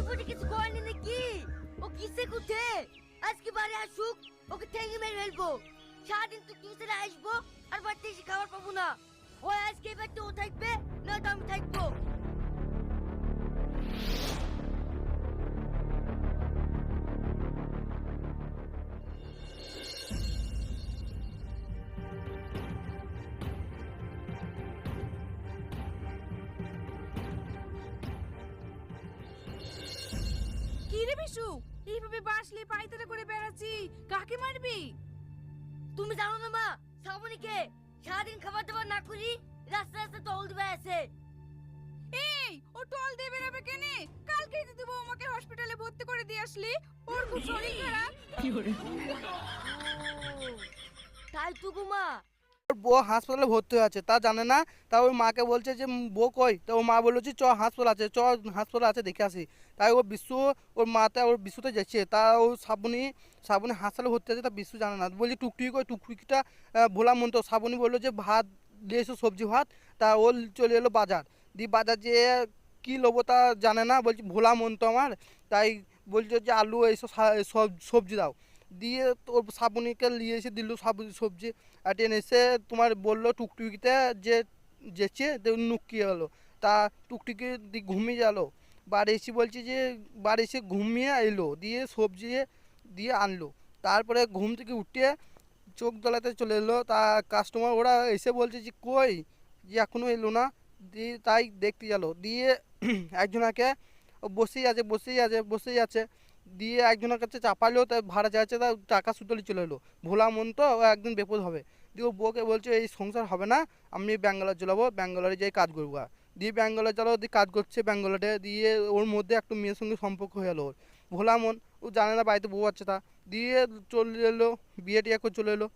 বলে কিছু করেনি নাকি? ও কিসে কুঠে? আজকে বাড়ি আসুক, ওকে ঠেঙে মেরে ফেলবো। সারাদিন তো টিউশনে আসবো আর বাড়িতে এসে খাবার পাবো না। ওই আজকে এবার তো ও থাকবে, না তো আমি থাকবো। কি রে বিশু, এইভাবে বাসলি পায়তারা করে বেড়াচ্ছি, কাকে মারবি? তুমি জানো না মা, শ্রাবণীকে সারাদিন খাবার দাবার না করি রাস্তা রাস্তা টহল দিবে আছে। এই, ও টল দিয়ে বেরাবে কেনে? কালকেই তো তুই আমাকে হসপিটালে ভর্তি করে দিয়ে আসলি, ওর খুব শরীর খারাপ। তাই তো গো মা। ওর বউ হাসপাতালে ভর্তি হয়ে আছে তা জানে না। তা ওর মাকে বলছে যে বউ কই, তা ওর মা বললো যে চ হাসপাতাল আছে, চ হাসপাতাল আছে দেখে আসি। তাই ও বিশ্ব ওর মাতে ওর বিশুতে যাচ্ছে। তা ও শ্রাবণী শ্রাবণী হাসপাতালে ভর্তি আছে, তা বিশ্ব জানে না। বলছি টুকটুকি কই, টুকটুকিটা ভোলা মন্ত্র। শ্রাবণী বললো যে ভাত দিয়ে এসো, সবজি ভাত। তা ও চলে এলো বাজার দিয়ে, বাজার যেয়ে কী লোবো তা জানে না। বলছি ভোলা মন্ত্র আমার, তাই বলছে যে আলু এইসব সবজি দাও। দিয়ে তোর শ্রাবণীকে নিয়ে এসে দিল সবজি। আর টেন এসে তোমার বললো টুকটুকিতে যে যেছে নুকিয়ে গেলো। তা টুকটুকি ঘুমিয়ে গেলো। বাড়ি এসে বলছি যে বাড়ি এসে ঘুমিয়ে এলো, দিয়ে সবজি দিয়ে আনলো। তারপরে ঘুম থেকে উঠে চোখ দলাতে চলে এলো। তা কাস্টমার ওরা এসে বলছে যে কই, যে এখনও এলো না। দিয়ে তাই দেখতে গেল, দিয়ে একজনাকে বসেই আছে। দিয়ে একজনের কাছে চাপালো, তাই ভাড়া চাইছে, তার টাকা সুতলি চলে এলো। ভোলা মন তো, ও একদিন বিপদ হবে। দিয়ে ও বউকে বলছে এই সংসার হবে না, আমি ব্যাঙ্গালোর চলাবো, ব্যাঙ্গালোরে যাই কাজ করবো। দিয়ে ব্যাঙ্গালোর চলো, দিয়ে কাজ করছে ব্যাঙ্গালোরে। দিয়ে ওর মধ্যে একটা মেয়ের সঙ্গে সম্পর্ক হয়ে গেলো ওর। ভোলা মন ও জানে না বাড়িতে বউ আছে তা। দিয়ে চলে এলো, বিয়ে টিয়ে করে চলে এলো।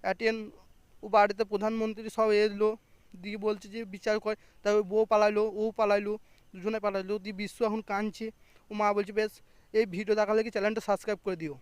অ্যাটেন ও বাড়িতে প্রধানমন্ত্রী সব এলো। দিয়ে বলছে যে বিচার করে। তাই ওই বউ পালাইলো, ও পালাইলো, দুজনে পালাইলো। দিয়ে বিশ্ব এখন কাঁদছে। ও মা বলছে বেশ, এই ভিডিও দেখালে কি চ্যানেলটা সাবস্ক্রাইব করে দিও।